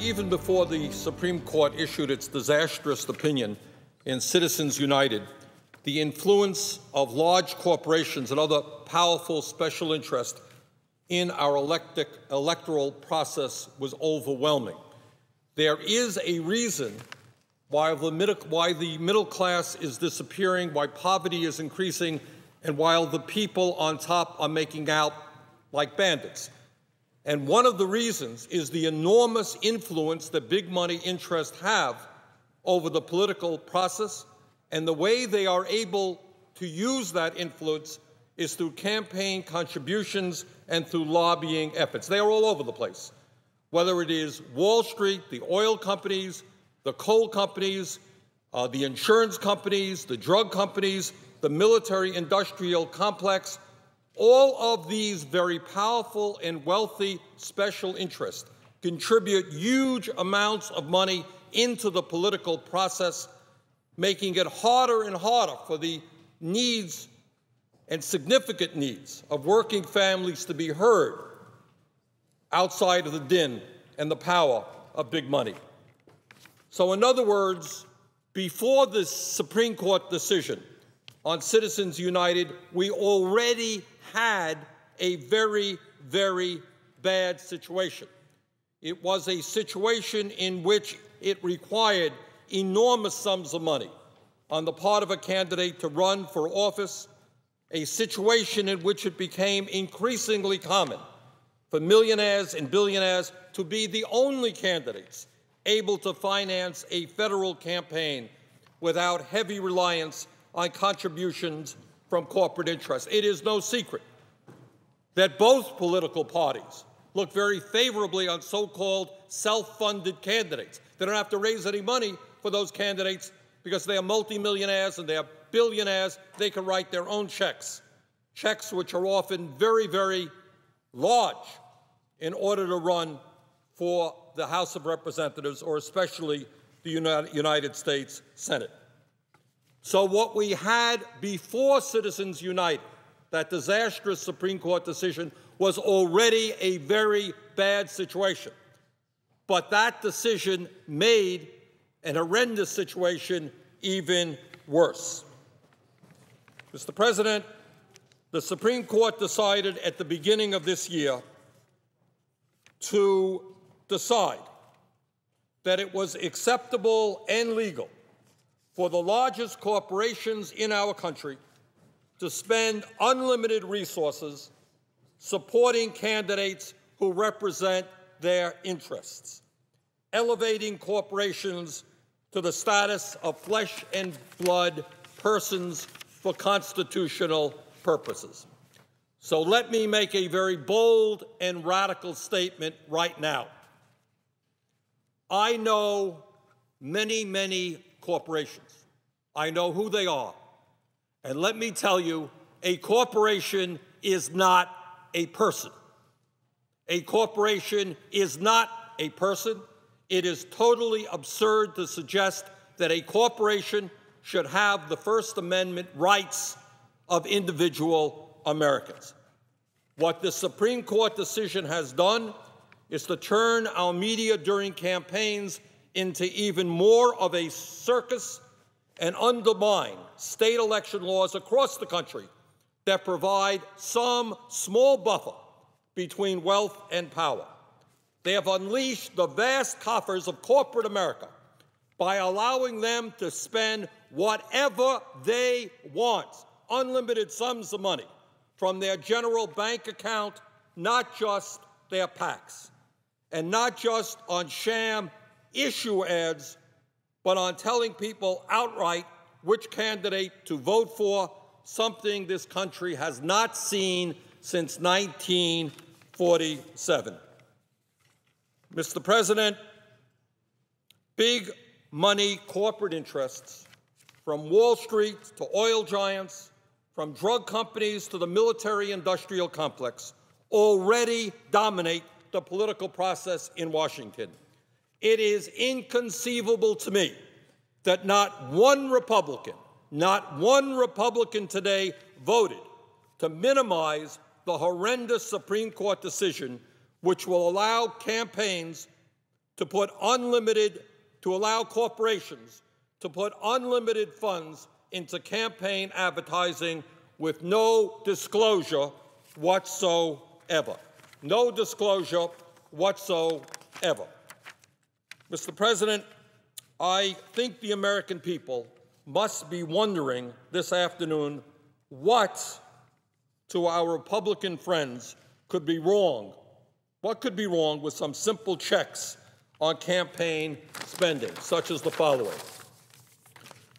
even before the Supreme Court issued its disastrous opinion in Citizens United, the influence of large corporations and other powerful special interests in our electoral process was overwhelming. There is a reason why the middle class is disappearing, why poverty is increasing, and while the people on top are making out like bandits. And one of the reasons is the enormous influence that big money interests have over the political process, and the way they are able to use that influence is through campaign contributions and through lobbying efforts. They are all over the place, whether it is Wall Street, the oil companies, the coal companies, the insurance companies, the drug companies, the military-industrial complex. All of these very powerful and wealthy special interests contribute huge amounts of money into the political process, making it harder and harder for the needs and significant needs of working families to be heard outside of the din and the power of big money. So in other words, before the Supreme Court decision on Citizens United, we already had a very, very bad situation. It was a situation in which it required enormous sums of money on the part of a candidate to run for office, a situation in which it became increasingly common for millionaires and billionaires to be the only candidates able to finance a federal campaign without heavy reliance on contributions from corporate interests. It is no secret that both political parties look very favorably on so-called self-funded candidates. They don't have to raise any money for those candidates because they are multimillionaires and they are billionaires. They can write their own checks which are often very, very large in order to run for the House of Representatives or especially the United States Senate. So what we had before Citizens United, that disastrous Supreme Court decision, was already a very bad situation. But that decision made an horrendous situation even worse. Mr. President, the Supreme Court decided at the beginning of this year to decide that it was acceptable and legal for the largest corporations in our country to spend unlimited resources supporting candidates who represent their interests, elevating corporations to the status of flesh and blood persons for constitutional purposes. So let me make a very bold and radical statement right now. I know many, many corporations. I know who they are. And let me tell you, a corporation is not a person. A corporation is not a person. It is totally absurd to suggest that a corporation should have the First Amendment rights of individual Americans. What the Supreme Court decision has done is to turn our media during campaigns into even more of a circus and undermine state election laws across the country that provide some small buffer between wealth and power. They have unleashed the vast coffers of corporate America by allowing them to spend whatever they want, unlimited sums of money, from their general bank account, not just their PACs, and not just on sham issue ads, but on telling people outright which candidate to vote for, something this country has not seen since 1947. Mr. President, big money corporate interests, from Wall Street to oil giants, from drug companies to the military-industrial complex, already dominate the political process in Washington. It is inconceivable to me that not one Republican today voted to minimize the horrendous Supreme Court decision which will allow campaigns to allow corporations to put unlimited funds into campaign advertising with no disclosure whatsoever. No disclosure whatsoever. Mr. President, I think the American people must be wondering this afternoon what, to our Republican friends, could be wrong. What could be wrong with some simple checks on campaign spending, such as the following: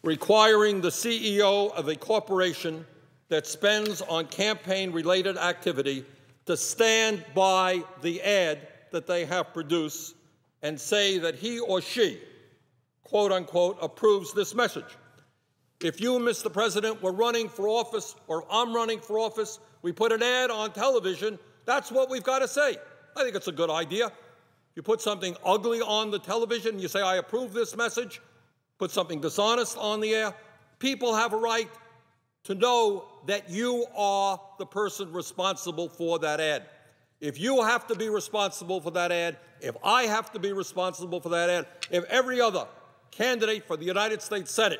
requiring the CEO of a corporation that spends on campaign-related activity to stand by the ad that they have produced and say that he or she, quote unquote, approves this message. If you, Mr. President, were running for office, or I'm running for office, we put an ad on television, that's what we've got to say. I think it's a good idea. If you put something ugly on the television, you say, I approve this message, put something dishonest on the air, people have a right to know that you are the person responsible for that ad. If you have to be responsible for that ad, if I have to be responsible for that ad, if every other candidate for the United States Senate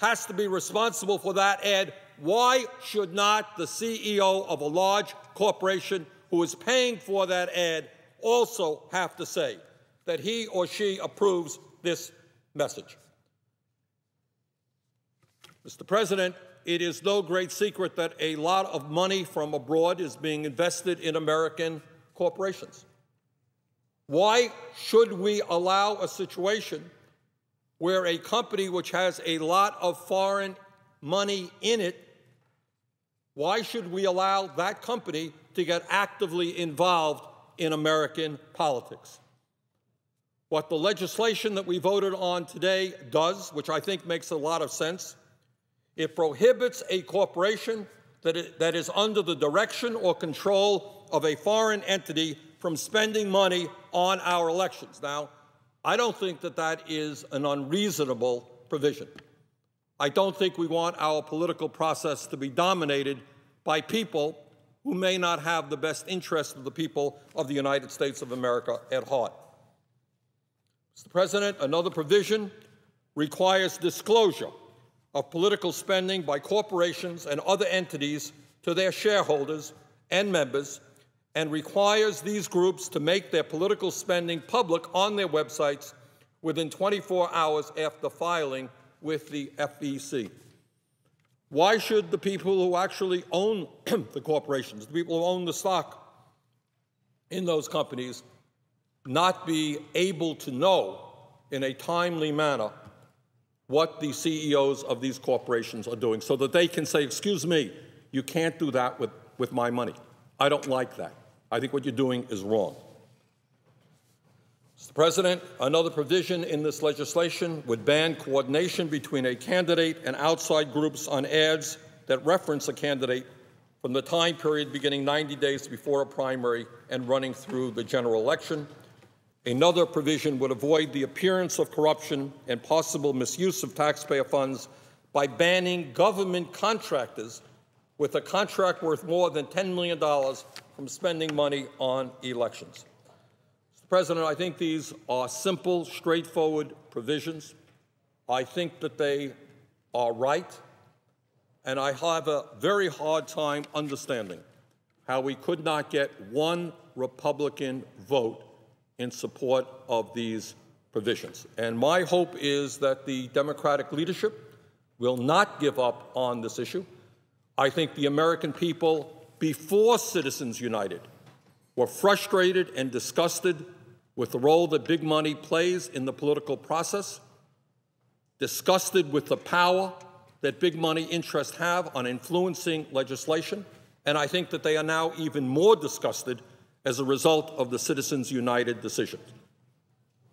has to be responsible for that ad, why should not the CEO of a large corporation who is paying for that ad also have to say that he or she approves this message? Mr. President, it is no great secret that a lot of money from abroad is being invested in American corporations. Why should we allow a situation where a company which has a lot of foreign money in it, why should we allow that company to get actively involved in American politics? What the legislation that we voted on today does, which I think makes a lot of sense, it prohibits a corporation that is under the direction or control of a foreign entity from spending money on our elections. Now, I don't think that that is an unreasonable provision. I don't think we want our political process to be dominated by people who may not have the best interest of the people of the United States of America at heart. Mr. President, another provision requires disclosure of political spending by corporations and other entities to their shareholders and members, and requires these groups to make their political spending public on their websites within 24 hours after filing with the FEC. Why should the people who actually own the corporations, the people who own the stock in those companies, not be able to know in a timely manner what the CEOs of these corporations are doing, so that they can say, excuse me, you can't do that with my money. I don't like that. I think what you're doing is wrong. Mr. President, another provision in this legislation would ban coordination between a candidate and outside groups on ads that reference a candidate from the time period beginning 90 days before a primary and running through the general election. Another provision would avoid the appearance of corruption and possible misuse of taxpayer funds by banning government contractors with a contract worth more than $10 million from spending money on elections. Mr. President, I think these are simple, straightforward provisions. I think that they are right, and I have a very hard time understanding how we could not get one Republican vote in support of these provisions. And my hope is that the Democratic leadership will not give up on this issue. I think the American people, before Citizens United, were frustrated and disgusted with the role that big money plays in the political process, disgusted with the power that big money interests have on influencing legislation, and I think that they are now even more disgusted as a result of the Citizens United decision.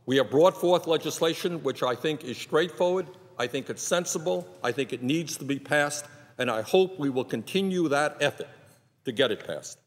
We have brought forth legislation which I think is straightforward, I think it's sensible, I think it needs to be passed, and I hope we will continue that effort to get it passed.